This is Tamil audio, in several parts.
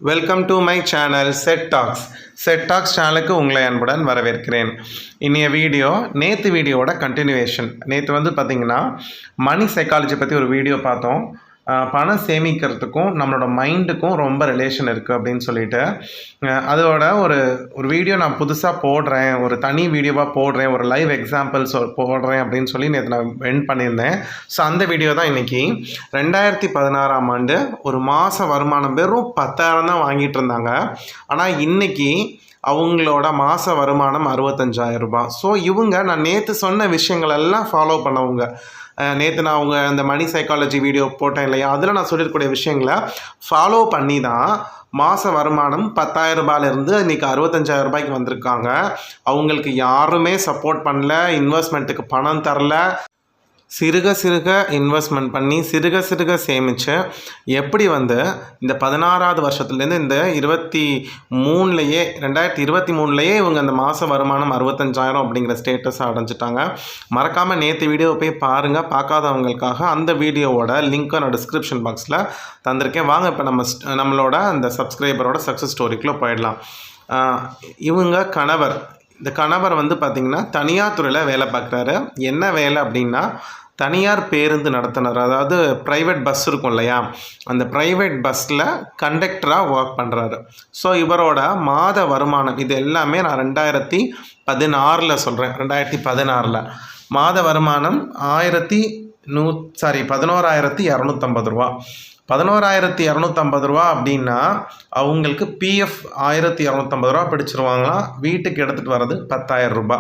Welcome to my channel set tax சேனலுக்கு உங்களை அன்புடன் வரவேற்கிறேன். இன்றைய வீடியோ நேற்று வீடியோவோட கண்டினியூவேஷன். நேற்று வந்து பார்த்திங்கன்னா மணி சைக்காலஜி பற்றி ஒரு வீடியோ பார்த்தோம். பணம் சேமிக்கிறதுக்கும் நம்மளோட மைண்டுக்கும் ரொம்ப ரிலேஷன் இருக்குது அப்படின்னு சொல்லிட்டு அதோட ஒரு வீடியோ நான் புதுசாக போடுறேன், ஒரு தனி வீடியோவாக போடுறேன், ஒரு லைவ் எக்ஸாம்பிள்ஸ் போடுறேன் அப்படின்னு சொல்லி நேற்று நான் வெண்ட் பண்ணியிருந்தேன். ஸோ அந்த வீடியோ தான் இன்றைக்கி. 2016ஆம் ஆண்டு ஒரு மாத வருமானம் வெறும் 10,000 தான் வாங்கிட்டு இருந்தாங்க. ஆனால் இன்றைக்கி அவங்களோட மாத வருமானம் 65,000 ரூபாய். ஸோ இவங்க நான் நேற்று சொன்ன விஷயங்கள் எல்லாம் ஃபாலோ பண்ணவங்க. நேற்று நான் அவங்க அந்த மணி சைக்காலஜி வீடியோ போட்டேன் இல்லையா, அதில் நான் சொல்லியிருக்கக்கூடிய விஷயங்களை ஃபாலோ பண்ணி தான் மாத வருமானம் 10,000 ரூபாயிலேருந்து இன்றைக்கி 65,000 ரூபாய்க்கு வந்திருக்காங்க. அவங்களுக்கு யாருமே சப்போர்ட் பண்ணல, இன்வெஸ்ட்மெண்ட்டுக்கு பணம் தரல. சிறுக இன்வெஸ்ட்மெண்ட் பண்ணி சிறுக சேமித்து எப்படி வந்து இந்த 16வது வருஷத்துலேருந்து இந்த 2023லேயே இவங்க அந்த மாத வருமானம் 65,000 அப்படிங்கிற ஸ்டேட்டஸை அடைஞ்சிட்டாங்க. மறக்காமல் நேற்று வீடியோவை போய் பாருங்கள். பார்க்காதவங்களுக்காக அந்த வீடியோவோட லிங்க்கை நான் டிஸ்கிரிப்ஷன் பாக்ஸில் தந்திருக்கேன். வாங்க இப்போ நம்மளோட அந்த சப்ஸ்கிரைபரோட சக்ஸஸ் ஸ்டோரிக்குள்ளே போயிடலாம். இந்த கணவர் வந்து பார்த்திங்கன்னா தனியார் துறையில் வேலை பார்க்குறாரு. என்ன வேலை அப்படின்னா தனியார் பேருந்து நடத்துனர், அதாவது ப்ரைவேட் பஸ் இருக்கும் இல்லையா, அந்த ப்ரைவேட் பஸ்ஸில் கண்டக்டராக ஒர்க் பண்ணுறாரு. ஸோ இவரோட மாத வருமானம் இது எல்லாமே நான் 2016 சொல்கிறேன். 2016 மாத வருமானம் 11,250 ரூபா. 11,250 ரூபா அப்படின்னா அவங்களுக்கு பிஎஃப் 1,250 ரூபா பிடிச்சிருவாங்களாம். வீட்டுக்கு எடுத்துகிட்டு வர்றது 10,000 ரூபா.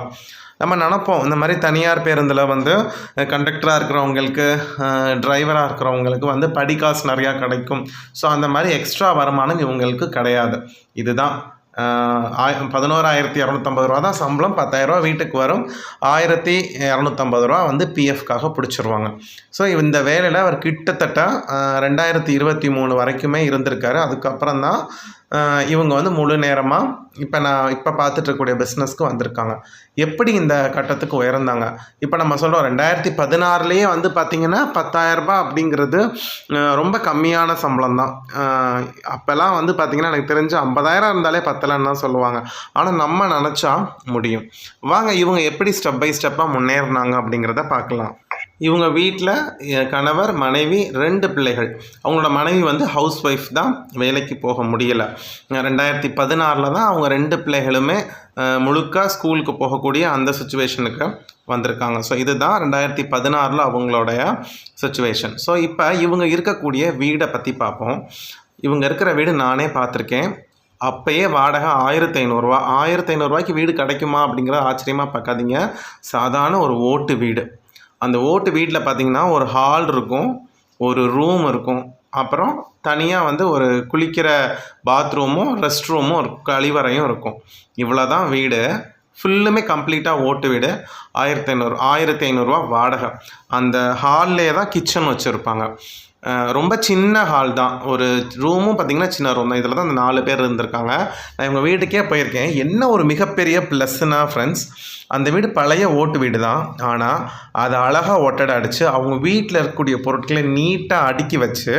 நம்ம நினப்போம் இந்த மாதிரி தனியார் பேருந்தில் வந்து கண்டக்டராக இருக்கிறவங்களுக்கு, டிரைவராக இருக்கிறவங்களுக்கு வந்து படிக்காசு நிறையா கிடைக்கும். ஸோ அந்த மாதிரி எக்ஸ்ட்ரா வருமானம் இவங்களுக்கு கிடையாது. இதுதான் 11,250 ரூபா தான் சம்பளம். 10,000 ரூபா வீட்டுக்கு வரும். 1,250 ரூபா வந்து பிஎஃப்காக பிடிச்சிருவாங்க. ஸோ இந்த வேலையில் அவர் கிட்டத்தட்ட 2023 வரைக்குமே இருந்திருக்காரு. அதுக்கப்புறம் தான் இவங்க வந்து முழு நேரமாக இப்போ பார்த்துட்ருக்கக்கூடிய பிஸ்னஸ்க்கு வந்திருக்காங்க. எப்படி இந்த கட்டத்துக்கு உயர்ந்தாங்க? இப்போ நம்ம சொல்கிறோம் 2016லேயே வந்து பார்த்திங்கன்னா 10,000 ரூபாய் அப்படிங்கிறது ரொம்ப கம்மியான சம்பளம் தான். அப்போல்லாம் வந்து பார்த்திங்கன்னா எனக்கு தெரிஞ்சு 50,000 இருந்தாலே பத்தலைன்னு தான் சொல்லுவாங்க. ஆனால் நம்ம நினச்சா முடியும். வாங்க இவங்க எப்படி ஸ்டெப் பை ஸ்டெப்பாக முன்னேறினாங்க அப்படிங்கிறத பார்க்கலாம். இவங்க வீட்டில் கணவர், மனைவி, 2 பிள்ளைகள். அவங்களோட மனைவி வந்து ஹவுஸ் ஒய்ஃப் தான், வேலைக்கு போக முடியலை. 2016 தான் அவங்க 2 பிள்ளைகளுமே முழுக்க ஸ்கூலுக்கு போகக்கூடிய அந்த சுச்சுவேஷனுக்கு வந்திருக்காங்க. ஸோ இதுதான் 2016 அவங்களுடைய சுச்சுவேஷன். ஸோ இப்போ இவங்க இருக்கக்கூடிய வீடை பற்றி பார்ப்போம். இவங்க இருக்கிற வீடு நானே பார்த்துருக்கேன். அப்போயே வாடகை 1,500 ரூபா. 1,500 ரூபாய்க்கு வீடு கிடைக்குமா அப்படிங்கிற ஆச்சரியமாக பார்க்காதீங்க. சாதாரண ஒரு ஓட்டு வீடு. அந்த ஓட்டு வீட்டில் பார்த்திங்கன்னா ஒரு ஹால் இருக்கும், ஒரு ரூம் இருக்கும், அப்புறம் தனியாக வந்து ஒரு குளிக்கிற பாத்ரூமும் ரெஸ்ட் ரூமும் இருக்கும், கழிவறையும் இருக்கும். இவ்வளோ தான் வீடு. ஃபுல்லுமே கம்ப்ளீட்டாக ஓட்டு வீடு. 1,500 ரூபா வாடகை. அந்த ஹால்லே தான் கிச்சன் வச்சுருப்பாங்க. ரொம்ப சின்ன ஹால் தான். ஒரு ரூமும் பார்த்திங்கன்னா சின்ன ரூம் தான். இதில் தான் அந்த 4 பேர் இருந்திருக்காங்க. நான் இவங்க வீட்டுக்கே போயிருக்கேன். என்ன ஒரு மிகப்பெரிய ப்ளஸ்னா ஃப்ரெண்ட்ஸ், அந்த வீடு பழைய ஓட்டு வீடு தான். ஆனால் அதை அழகாக ஒட்டடை அடித்து அவங்க வீட்டில் இருக்கக்கூடிய பொருட்களை நீட்டாக அடுக்கி வச்சு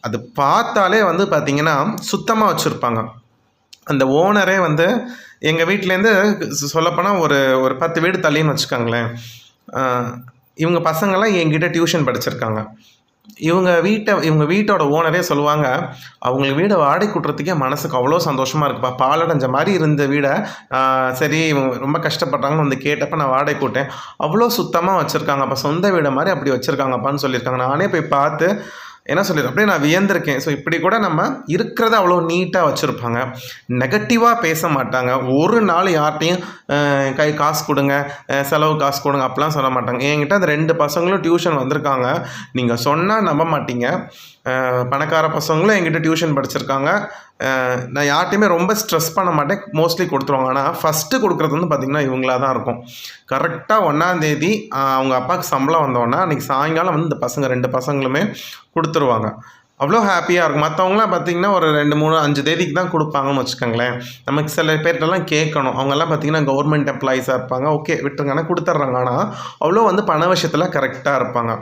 அது பார்த்தாலே வந்து பார்த்திங்கன்னா சுத்தமாக வச்சுருப்பாங்க. அந்த ஓனரே வந்து எங்கள் வீட்டிலேருந்து சொல்லப்போனால் ஒரு 10 வீடு தள்ளின்னு வச்சுக்கோங்களேன். இவங்க பசங்கள்லாம் என்கிட்ட டியூஷன் படிச்சிருக்காங்க. இவங்க வீட்டோட ஓனரே சொல்லுவாங்க, அவங்களுக்கு வீடை வாடகை கூட்டுறதுக்கே மனசுக்கு அவ்வளோ சந்தோஷமாக இருக்குப்பா. பாலடைஞ்ச மாதிரி இருந்த வீடை சரி இவங்க ரொம்ப கஷ்டப்படுறாங்கன்னு வந்து கேட்டப்போ நான் வாடகை கூட்டேன். அவ்வளோ சுத்தமாக வச்சுருக்காங்க. அப்போ சொந்த வீடை மாதிரி அப்படி வச்சுருக்காங்கப்பான்னு சொல்லியிருக்காங்க. நானே போய் பார்த்து என்ன சொல்லிடுறேன், அப்படியே நான் வியந்திருக்கேன். ஸோ இப்படி கூட நம்ம இருக்கிறத அவ்வளோ நீட்டாக வச்சுருப்பாங்க. நெகட்டிவாக பேச மாட்டாங்க. ஒரு நாள் யார்கிட்டையும் காசு கொடுங்க, செலவு காசு கொடுங்க அப்படிலாம் சொல்ல மாட்டாங்க. என்கிட்ட அந்த 2 பசங்களும் டியூஷன் வந்திருக்காங்க. நீங்கள் சொன்னால் நம்ப மாட்டீங்க. பணக்கார பசங்களும் என்கிட்ட டியூஷன் படிச்சிருக்காங்க. நான் யார்ட்டையுமே ரொம்ப ஸ்ட்ரெஸ் பண்ண மாட்டேன், மோஸ்ட்லி கொடுத்துருவாங்க. ஆனால் ஃபஸ்ட்டு கொடுக்குறது வந்து பார்த்திங்கன்னா இவங்களாக தான் இருக்கும். கரெக்டாக 1ஆம் தேதி அவங்க அப்பாவுக்கு சம்பளம் வந்தோன்னா அன்றைக்கி சாயங்காலம் வந்து இந்த 2 பசங்களுமே கொடுத்துருவாங்க. அவ்வளோ ஹாப்பியாக இருக்கும். மற்றவங்களாம் பார்த்திங்கன்னா ஒரு 2, 3, 5 தேதிக்கு தான் கொடுப்பாங்கன்னு வச்சுக்கோங்களேன். நமக்கு சில பேர்கிட்டலாம் கேட்கணும். அவங்கெல்லாம் பார்த்திங்கன்னா கவர்மெண்ட் எம்ப்ளாயீஸாக இருப்பாங்க. ஓகே விட்டுருங்கன்னா கொடுத்துட்றாங்க. ஆனால் அவ்வளோ வந்து பண விஷயத்தில் கரெக்டாக இருப்பாங்க.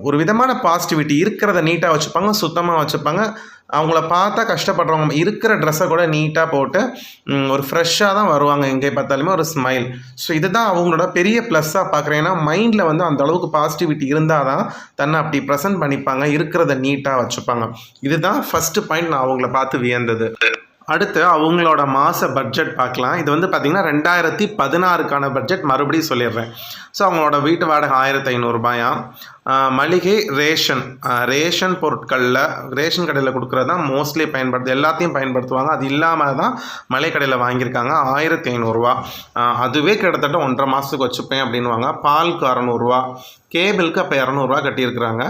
ஒரு விதமான பாசிட்டிவிட்டி இருக்கிறத நீட்டாக வச்சுப்பாங்க, சுத்தமாக வச்சுப்பாங்க. அவங்கள பார்த்தா கஷ்டப்படுறவங்க இருக்கிற ட்ரெஸ்ஸை கூட நீட்டாக போட்டு ஒரு ஃப்ரெஷ்ஷாக தான் வருவாங்க. எங்கே பார்த்தாலுமே ஒரு ஸ்மைல். ஸோ இதுதான் அவங்களோட பெரிய ப்ளஸ்ஸாக பார்க்குறேன். ஏன்னா மைண்டில் வந்து அந்த அளவுக்கு பாசிட்டிவிட்டி இருந்தால் தான் தன்னை அப்படி ப்ரெசென்ட் பண்ணிப்பாங்க, இருக்கிறத நீட்டாக வச்சுப்பாங்க. இதுதான் ஃபஸ்ட்டு பாயிண்ட் நான் அவங்கள பார்த்து வியந்தது. அடுத்து அவங்களோட மாத பட்ஜெட் பார்க்கலாம். இது வந்து பார்த்திங்கன்னா 2016க்கான பட்ஜெட் மறுபடியும் சொல்லிடுறேன். ஸோ அவங்களோட வீட்டு வாடகை 1500 மளிகை ரேஷன் பொருட்களில் ரேஷன் கடையில் கொடுக்குறது தான் மோஸ்ட்லி எல்லாத்தையும் பயன்படுத்துவாங்க. அது இல்லாமல் தான் மளிகை கடையில் வாங்கியிருக்காங்க 1500. அதுவே கிட்டத்தட்ட 1.5 மாதத்துக்கு வச்சுப்பேன் அப்படின்வாங்க. பாலுக்கு 600, கேபிளுக்கு அப்போ 200 கட்டியிருக்கிறாங்க.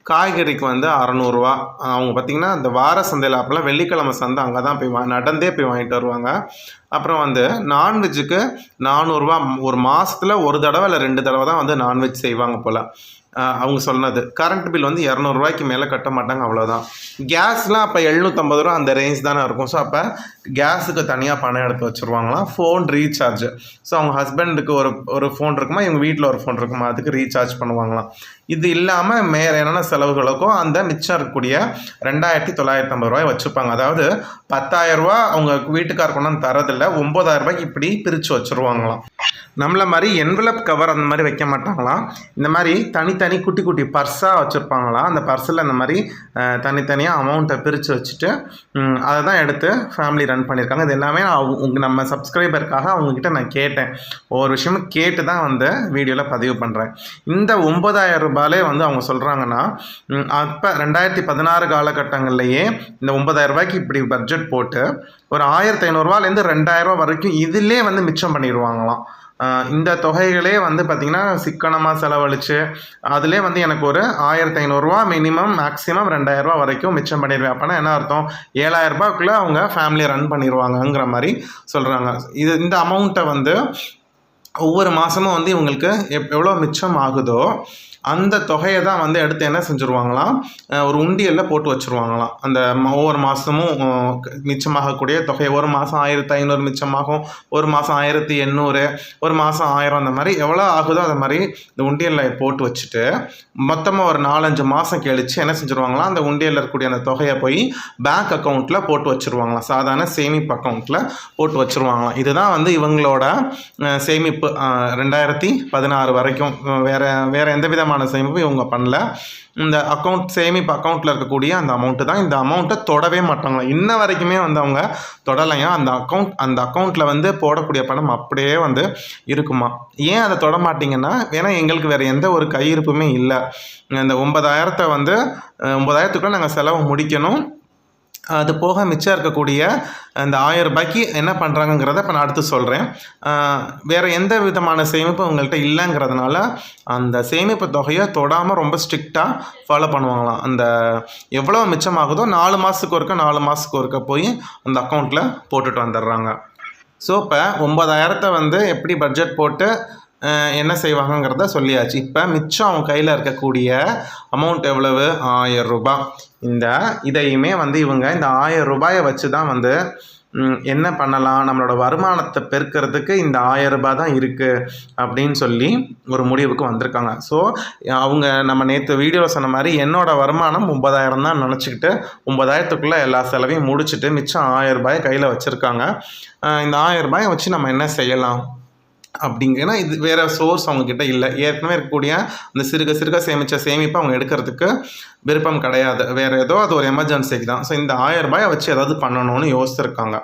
காய்கறிக்கு வந்து 600. அவங்க பார்த்திங்கன்னா இந்த வார சந்தையில் அப்போல்லாம் வெள்ளிக்கிழமை சந்தை அங்கே தான் போய் நடந்தே போய் வாங்கிட்டு வருவாங்க. அப்புறம் வந்து நான்வெஜ்ஜுக்கு 400. ஒரு மாதத்தில் ஒரு தடவை இல்லை 2 தடவை தான் வந்து நான்வெஜ் செய்வாங்க போல் அவங்க சொன்னது. கரண்ட் பில் வந்து 200 மேலே கட்ட மாட்டாங்க, அவ்வளோதான். கேஸ்லாம் அப்போ 750 அந்த ரேஞ்ச் தானே இருக்கும். ஸோ அப்போ கேஸுக்கு தனியாக பணம் எடுத்து வச்சுருவாங்களாம். ஃபோன் ரீசார்ஜ், ஸோ அவங்க ஹஸ்பண்டுக்கு ஒரு ஃபோன் இருக்குமா, இவங்க வீட்டில் ஒரு ஃபோன் இருக்குமா, அதுக்கு ரீசார்ஜ் பண்ணுவாங்களாம். இது இல்லாமல் வேறு என்னென்ன செலவுகளுக்கோ அந்த மிச்சம் இருக்கக்கூடிய 2950 வச்சுருப்பாங்க. அதாவது 10,000 அவங்க வீட்டுக்கார் கொண்டாந்து தரதில்லை, 9,000 இப்படி பிரித்து வச்சுருவாங்களாம். நம்மளை மாதிரி என்வலப் கவர் அந்த மாதிரி வைக்க மாட்டாங்களாம். இந்த மாதிரி தனித்தனி குட்டி குட்டி பர்ஸாக வச்சுருப்பாங்களாம். அந்த பர்ஸில் இந்த மாதிரி தனித்தனியாக அமௌண்ட்டை பிரித்து வச்சுட்டு அதை தான் எடுத்து ஃபேமிலி ரன் பண்ணியிருக்காங்க. இது எல்லாமே நம்ம சப்ஸ்கிரைபருக்காக அவங்கக்கிட்ட நான் கேட்டேன். ஒவ்வொரு விஷயமும் கேட்டு தான் வந்து வீடியோவில் பதிவு பண்ணுறேன். இந்த 9,000 வந்து அவங்க சொல்கிறாங்கன்னா அப்போ 2016 காலகட்டங்கள்லேயே இந்த 9,000 இப்படி பட்ஜெட் போட்டு ஒரு 1,500 2,000 வரைக்கும் இதிலே வந்து மிச்சம் பண்ணிடுவாங்களாம். இந்த தொகைகளே வந்து பார்த்திங்கன்னா சிக்கனமாக செலவழித்து அதிலே வந்து எனக்கு ஒரு 1,500 மினிமம், மேக்ஸிமம் 2,000 வரைக்கும் மிச்சம் பண்ணிடுவேன். அப்போனா என்ன அர்த்தம், 7,000 அவங்க ஃபேமிலியை ரன் பண்ணிடுவாங்கங்கிற மாதிரி சொல்கிறாங்க. இந்த அமௌண்ட்டை வந்து ஒவ்வொரு மாதமும் வந்து இவங்களுக்கு எவ்வளோ மிச்சம் ஆகுதோ அந்த தொகையை தான் வந்து எடுத்து என்ன செஞ்சுருவாங்களாம், ஒரு உண்டியலில் போட்டு வச்சுருவாங்களாம். அந்த ஒவ்வொரு மாதமும் மிச்சமாகக்கூடிய தொகை ஒரு மாதம் 1,500 மிச்சமாகும், ஒரு மாதம் 1,800, ஒரு மாதம் 1000, அந்த மாதிரி எவ்வளோ ஆகுதோ அது மாதிரி இந்த உண்டியலில் போட்டு வச்சுட்டு மொத்தமாக ஒரு 4-5 மாதம் கழித்து என்ன செஞ்சுருவாங்களாம், அந்த உண்டியலில் இருக்கக்கூடிய அந்த தொகையை போய் பேங்க் அக்கௌண்ட்டில் போட்டு வச்சுருவாங்களாம். சாதாரண சேமிப்பு அக்கௌண்ட்டில் போட்டு வச்சுருவாங்களாம். இதுதான் வந்து இவங்களோட சேமிப்பு 2016 வரைக்கும். வேறு எந்த விதமான சேமிப்பு இவங்க பண்ணல. இந்த சேமிப்பு அக்கௌண்ட்டில் இருக்கக்கூடிய அந்த அமௌண்ட்டு தான். இந்த அமௌண்ட்டை தொடவே மாட்டாங்க, இன்ன வரைக்குமே வந்து அவங்க தொடலையா. அந்த அக்கௌண்ட்டில் வந்து போடக்கூடிய பணம் அப்படியே வந்து இருக்குமா. ஏன் அதை தொட மாட்டிங்கன்னா, ஏன்னா எங்களுக்கு வேறு எந்த ஒரு கையிருப்புமே இல்லை. இந்த 9,000 வந்து 9,000க்குள்ளே நாங்கள் செலவு முடிக்கணும். அது போக மிச்சம் இருக்கக்கூடிய இந்த 1,000 என்ன பண்ணுறாங்கங்கிறத இப்போ நான் அடுத்து சொல்கிறேன். வேறு எந்த விதமான சேமிப்பு உங்கள்கிட்ட இல்லைங்கிறதுனால அந்த சேமிப்பு தொகையை தொடாமல் ரொம்ப ஸ்ட்ரிக்டாக ஃபாலோ பண்ணுவாங்களாம். அந்த எவ்வளோ மிச்சமாகுதோ 4 மாதத்துக்கு ஒருக்க போய் அந்த அக்கௌண்ட்டில் போட்டுட்டு வந்துடுறாங்க. ஸோ இப்போ 9,000 வந்து எப்படி பட்ஜெட் போட்டு என்ன செய்வாங்கங்கிறத சொல்லியாச்சு. இப்போ மிச்சம் அவங்க கையில் இருக்கக்கூடிய அமௌண்ட் எவ்வளவு, 1,000 ரூபாய். இதையுமே வந்து இவங்க இந்த 1,000 ரூபாயை வச்சு தான் வந்து என்ன பண்ணலாம், நம்மளோட வருமானத்தை பெருக்கிறதுக்கு இந்த 1,000 ரூபாய் தான் இருக்குது அப்படின்னு சொல்லி ஒரு முடிவுக்கு வந்திருக்காங்க. ஸோ அவங்க நம்ம நேற்று வீடியோவில் சொன்ன மாதிரி என்னோடய வருமானம் 9,000 தான் நினச்சிக்கிட்டு 9,000க்குள்ளே எல்லா செலவையும் முடிச்சுட்டு மிச்சம் 1,000 ரூபாயை கையில் வச்சுருக்காங்க. இந்த 1,000 ரூபாயை வச்சு நம்ம என்ன செய்யலாம் அப்படிங்கன்னா, இது வேறு சோர்ஸ் அவங்கக்கிட்ட இல்லை. ஏற்கனவே இருக்கக்கூடிய அந்த சிறுக சேமித்த சேமிப்பை அவங்க எடுக்கிறதுக்கு விருப்பம் கிடையாது. வேறு ஏதோ அது ஒரு எமர்ஜென்சிக்கு தான். ஸோ இந்த 1,000 ரூபாயை வச்சு ஏதாவது பண்ணணும்னு யோசிச்சிருக்காங்க.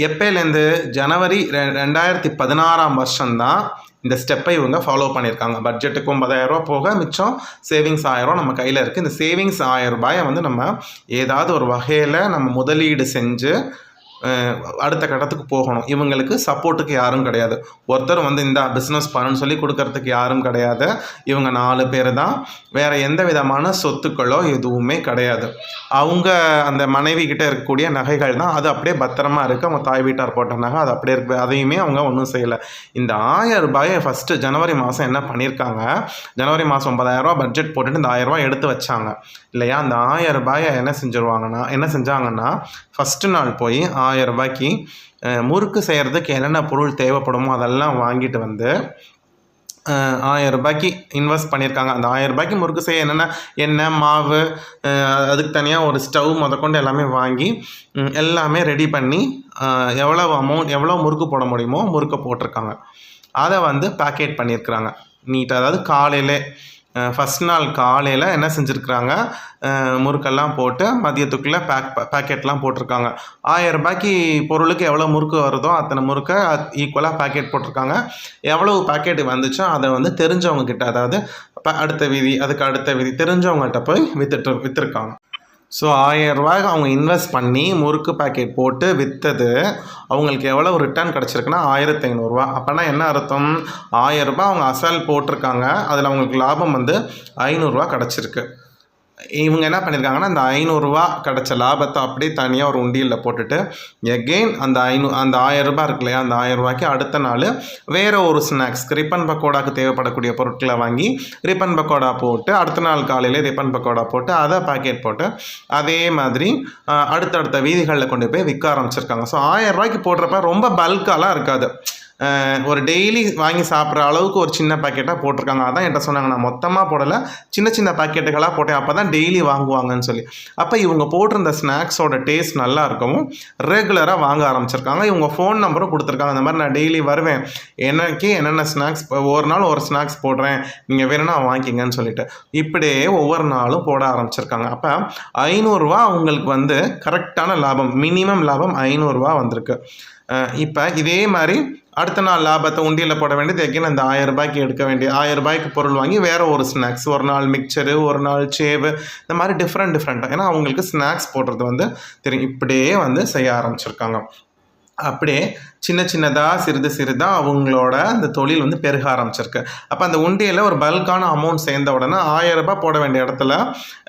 எப்போலேருந்து, ஜனவரி 2016 தான் இந்த ஸ்டெப்பை இவங்க ஃபாலோ பண்ணியிருக்காங்க. பட்ஜெட்டுக்கு 9,000 போக மிச்சம் சேவிங்ஸ் 1,000 நம்ம கையில் இருக்குது. இந்த சேவிங்ஸ் 1,000 ரூபாயை வந்து நம்ம ஏதாவது ஒரு வகையில் நம்ம முதலீடு செஞ்சு அடுத்த கட்டத்துக்கு போகணும். இவங்களுக்கு சப்போர்ட்டுக்கு யாரும் கிடையாது. ஒருத்தர் வந்து இந்த பிஸ்னஸ் பண்ணணும்னு சொல்லி கொடுக்கறதுக்கு யாரும் கிடையாது. இவங்க 4 பேர் தான். வேறு எந்த விதமான சொத்துக்களோ எதுவுமே கிடையாது. அவங்க அந்த மனைவி கிட்டே இருக்கக்கூடிய நகைகள் தான், அது அப்படியே பத்திரமா இருக்குது. அவங்க தாய் வீட்டார் போட்ட நகை அது அப்படியே இருக்குது. அதையுமே அவங்க ஒன்றும் செய்யலை. இந்த 1,000 ரூபாயை ஃபஸ்ட்டு ஜனவரி மாதம் என்ன பண்ணியிருக்காங்க, ஜனவரி மாதம் 9,000 பட்ஜெட் போட்டுட்டு இந்த 1,000 ரூபாய் எடுத்து வச்சாங்க இல்லையா. அந்த 1,000 ரூபாயை என்ன செஞ்சாங்கன்னா ஃபஸ்ட்டு நாள் போய் 1,000 ரூபாய்க்கு முறுக்கு செய்கிறதுக்கு என்னென்ன பொருள் தேவைப்படுமோ அதெல்லாம் வாங்கிட்டு வந்து ரூ. 1000 இன்வெஸ்ட் பண்ணியிருக்காங்க. அந்த ரூ. 1000 முறுக்கு செய்ய என்னென்ன எண்ணெய், மாவு, அதுக்கு தனியாக ஒரு ஸ்டவ் முதற்கொண்டு எல்லாமே வாங்கி எல்லாமே ரெடி பண்ணி எவ்வளோ முறுக்கு போட முடியுமோ முறுக்கை போட்டிருக்காங்க. அதை வந்து பேக்கெட் பண்ணியிருக்கிறாங்க நீட்டாக. அதாவது காலையிலே ஃபஸ்ட் நாள் காலையில் என்ன செஞ்சுருக்குறாங்க, முறுக்கெல்லாம் போட்டு மதியத்துக்குள்ளே பேக்கெட்லாம் போட்டிருக்காங்க. ரூ. 1000 பொருளுக்கு எவ்வளோ முறுக்கு வருதோ அத்தனை முறுக்கை ஈக்குவலாக பேக்கெட் போட்டிருக்காங்க. எவ்வளோ பேக்கெட் வந்துச்சோ அதை வந்து தெரிஞ்சவங்க கிட்ட, அதாவது அடுத்த வீதி அதுக்கு அடுத்த வீதி தெரிஞ்சவங்கள்ட்ட போய் விற்றுருக்காங்க. ஸோ ரூ. 1000 அவங்க இன்வெஸ்ட் பண்ணி முறுக்கு பேக்கெட் போட்டு விற்றது அவங்களுக்கு எவ்வளோ ரிட்டர்ன் கிடச்சிருக்குன்னா ரூ. 1500. அப்போனா என்ன அர்த்தம், ரூ. 1000 அவங்க அசல் போட்டிருக்காங்க, அதில் அவங்களுக்கு லாபம் வந்து ரூ. 500 கிடச்சிருக்கு. இவங்க என்ன பண்ணியிருக்காங்கன்னா அந்த ரூ. 500 கிடச்ச லாபத்தை அப்படியே தனியாக ஒரு உண்டியலில் போட்டுட்டு எகெயின் அந்த ரூ. 1000 இருக்கு இல்லையா, அந்த ரூ. 1000 அடுத்த நாள் வேறு ஒரு ஸ்நாக்ஸ் ரிப்பன் பக்கோடாக்கு தேவைப்படக்கூடிய பொருட்களை வாங்கி ரிப்பன் பக்கோடா போட்டு அடுத்த நாள் காலையில் ரிப்பன் பக்கோடா போட்டு அதை பேக்கெட் போட்டு அதே மாதிரி அடுத்தடுத்த வீதிகளில் கொண்டு போய் விற்க ஆரம்பிச்சிருக்காங்க. ஸோ ரூ. 1000 போடுறப்ப ரொம்ப பல்காலாம் இருக்காது, ஒரு டெய்லி வாங்கி சாப்பிட்ற அளவுக்கு ஒரு சின்ன பேக்கெட்டாக போட்டிருக்காங்க. அதான் என்கிட்ட சொன்னாங்க, நான் மொத்தமாக போடலை, சின்ன சின்ன பேக்கெட்டுகளாக போட்டேன், அப்போ தான் டெய்லி வாங்குவாங்கன்னு சொல்லி. அப்போ இவங்க போட்டிருந்த ஸ்நாக்ஸோட டேஸ்ட் நல்லா இருக்கவும் ரெகுலராக வாங்க ஆரம்பிச்சிருக்காங்க. இவங்க ஃபோன் நம்பரும் கொடுத்துருக்காங்க, அந்த மாதிரி நான் டெய்லி வருவேன், எனக்கு என்னென்ன ஸ்நாக்ஸ் ஒரு நாள் ஒரு ஸ்நாக்ஸ் போடுறேன், நீங்கள் வேணும்னா வாங்கிக்கிங்கன்னு சொல்லிட்டு இப்படியே ஒவ்வொரு நாளும் போட ஆரம்பிச்சிருக்காங்க. அப்போ ரூ. 500 அவங்களுக்கு வந்து கரெக்டான லாபம், மினிமம் லாபம் ரூ. 500 வந்திருக்கு. இப்போ இதே மாதிரி அடுத்த நாள் லாபத்தை உண்டியில் போட வேண்டியது எகைன் அந்த ரூ. 1000 எடுக்க வேண்டிய ரூ. 1000 பொருள் வாங்கி வேறு ஒரு ஸ்நாக்ஸ், ஒரு நாள் மிக்சரு, ஒரு நாள் சேவு, இந்த மாதிரி டிஃப்ரெண்ட்டாக. ஏன்னா அவங்களுக்கு ஸ்நாக்ஸ் போடுறது வந்து தெரியும். இப்படியே வந்து செய்ய ஆரம்பிச்சிருக்காங்க. அப்படியே சின்ன சின்னதாக சிறிதாக அவங்களோட அந்த தொழில் வந்து பெருக ஆரம்பிச்சிருக்கு. அப்போ அந்த உண்டியில் ஒரு பல்கான அமௌண்ட் சேர்ந்த உடனே ரூ. 1000 போட வேண்டிய இடத்துல,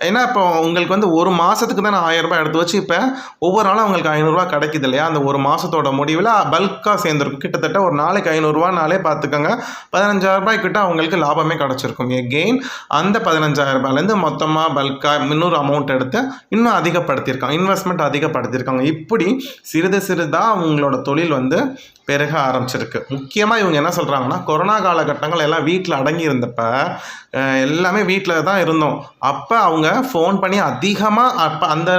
ஏன்னா இப்போ உங்களுக்கு வந்து ஒரு மாதத்துக்கு தான் ரூ. 1000 எடுத்து வச்சு இப்போ ஒவ்வொரு நாளும் அவங்களுக்கு ரூ. 500 கிடைக்குது இல்லையா, அந்த ஒரு மாதத்தோட முடிவில் பல்காக சேர்ந்துருக்கும். கிட்டத்தட்ட ஒரு நாளைக்கு ரூ. 500 பார்த்துக்கோங்க, ரூ. 15,000 கிட்ட அவங்களுக்கு லாபமே கிடச்சிருக்கும். எகெயின் அந்த ரூ. 15,000 மொத்தமாக பல்காக இன்னொரு அமௌண்ட் எடுத்து இன்னும் அதிகப்படுத்தியிருக்காங்க, இன்வெஸ்ட்மெண்ட் அதிகப்படுத்தியிருக்காங்க. இப்படி சிறிதாக அவங்களோட தொழில் வந்து பெருக ஆரம்பிச்சிருக்கு. முக்கியமாக இவங்க என்ன சொல்கிறாங்கன்னா, கொரோனா காலகட்டங்கள் எல்லாம் வீட்டில் அடங்கி இருந்தப்ப எல்லாமே வீட்டில் தான் இருந்தோம். அப்போ அவங்க ஃபோன் பண்ணி அதிகமாக அப்போ அந்த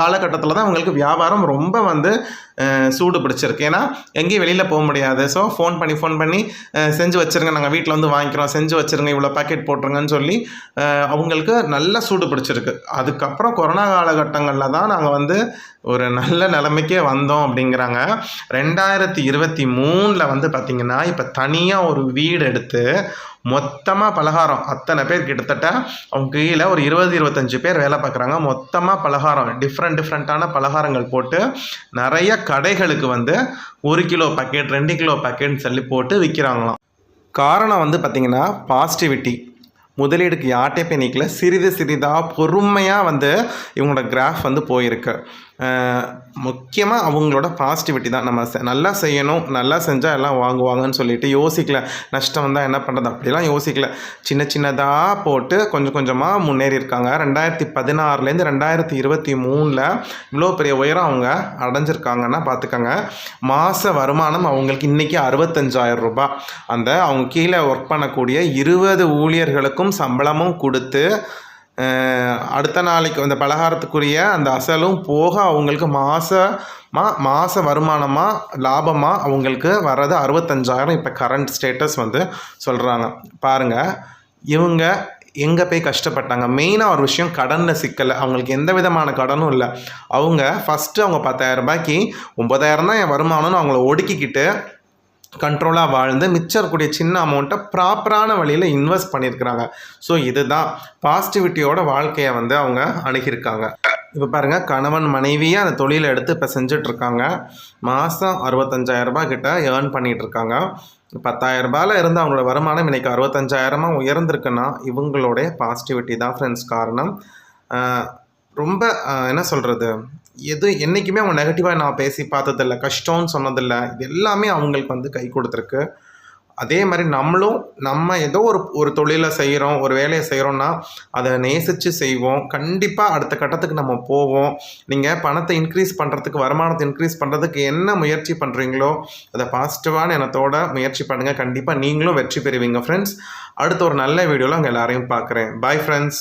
காலகட்டத்தில் தான் அவங்களுக்கு வியாபாரம் ரொம்ப வந்து சூடு பிடிச்சிருக்கு. ஏன்னா எங்கேயும் வெளியில் போக முடியாது. ஸோ ஃபோன் பண்ணி செஞ்சு வச்சுருங்க, நாங்கள் வீட்டில் வந்து வாங்கிக்கிறோம், செஞ்சு வச்சுருங்க, இவ்வளோ பேக்கெட் போட்டுருங்கன்னு சொல்லி அவங்களுக்கு நல்ல சூடு பிடிச்சிருக்கு. அதுக்கப்புறம் கொரோனா காலகட்டங்களில் தான் நாங்கள் வந்து ஒரு நல்ல நிலைமைக்கே வந்தோம் அப்படிங்கிறாங்க. 2023 வந்து பார்த்திங்கன்னா இப்போ தனியாக ஒரு வீடு எடுத்து மொத்தமாக பலகாரம் அத்தனை பேர், கிட்டத்தட்ட அவங்க கீழே ஒரு 20-25 பேர் வேலை பார்க்குறாங்க. மொத்தமாக பலகாரம் டிஃப்ரெண்ட்டான பலகாரங்கள் போட்டு நிறைய கடைகளுக்கு வந்து 1 கிலோ பேக்கெட் 2 கிலோ பேக்கெட்னு சொல்லி போட்டு விற்கிறாங்களாம். காரணம் வந்து பார்த்திங்கன்னா பாசிட்டிவிட்டி, முதலீடுக்கு யார்ட்டே போய் நிற்கல, சிறிதாக பொறுமையாக வந்து இவங்களோட கிராஃப் வந்து போயிருக்கு. முக்கியமாக அவங்களோட பாசிட்டிவிட்டி தான். நம்ம நல்லா செய்யணும், நல்லா செஞ்சால் எல்லாம் வாங்குவாங்கன்னு சொல்லிட்டு யோசிக்கல. நஷ்டம் வந்தால் என்ன பண்ணுறது அப்படிலாம் யோசிக்கல. சின்னதாக போட்டு கொஞ்சமாக முன்னேறி இருக்காங்க. 2016 2023 இவ்வளோ பெரிய உயரம் அவங்க அடைஞ்சிருக்காங்கன்னா பார்த்துக்கோங்க. மாத வருமானம் அவங்களுக்கு இன்றைக்கி 65,000 அந்த அவங்க கீழே ஒர்க் பண்ணக்கூடிய 20 ஊழியர்களுக்கும் சம்பளமும் கொடுத்து அடுத்த நாளைக்கு அந்த பலகாரத்துக்குரிய அந்த அசலும் போக அவங்களுக்கு மாத வருமானமாக லாபமாக அவங்களுக்கு வர்றது 65,000 இப்போ கரண்ட் ஸ்டேட்டஸ் வந்து சொல்கிறாங்க. பாருங்கள், இவங்க எங்கே போய் கஷ்டப்பட்டாங்க. மெயினாக ஒரு விஷயம், கடனில் சிக்கலை. அவங்களுக்கு எந்த விதமான கடனும் இல்லை. அவங்க ஃபஸ்ட்டு அவங்க 10,000 9,000 தான் என் வருமானம்னு அவங்கள ஒடுக்கிக்கிட்டு கண்ட்ரோலாக வாழ்ந்து மிச்சம் இருக்கக்கூடிய சின்ன அமௌண்ட்டை ப்ராப்பரான வழியில் இன்வெஸ்ட் பண்ணியிருக்கிறாங்க. ஸோ இதுதான் பாசிட்டிவிட்டியோட வாழ்க்கையை வந்து அவங்க அணுகியிருக்காங்க. இப்போ பாருங்கள், கணவன் மனைவியாக அந்த தொழிலை எடுத்து இப்போ செஞ்சிட்ருக்காங்க. மாதம் 65,000 கிட்ட ஏர்ன் பண்ணிகிட்ருக்காங்க. 10,000 இருந்து அவங்களோட வருமானம் இன்றைக்கி 65,000 உயர்ந்திருக்குன்னா இவங்களுடைய பாசிட்டிவிட்டி தான் ஃப்ரெண்ட்ஸ் காரணம். ரொம்ப என்ன சொல்கிறது, என்றைக்குமே அவங்க நெகட்டிவாக நான் பேசி பார்த்ததில்ல, கஷ்டம்னு சொன்னதில்லை. இது எல்லாமே அவங்களுக்கு வந்து கை கொடுத்துருக்கு. அதே மாதிரி நம்மளும் நம்ம ஏதோ ஒரு தொழிலை செய்கிறோம், ஒரு வேலையை செய்கிறோன்னா அதை நேசித்து செய்வோம். கண்டிப்பாக அடுத்த கட்டத்துக்கு நம்ம போவோம். நீங்கள் பணத்தை இன்க்ரீஸ் பண்ணுறதுக்கு, வருமானத்தை இன்க்ரீஸ் பண்ணுறதுக்கு என்ன முயற்சி பண்ணுறீங்களோ அதை பாசிட்டிவான எண்ணத்தோட முயற்சி பண்ணுங்கள். கண்டிப்பாக நீங்களும் வெற்றி பெறுவீங்க ஃப்ரெண்ட்ஸ். அடுத்த ஒரு நல்ல வீடியோவில் உங்கள் எல்லாரையும் பார்க்குறேன். Bye friends.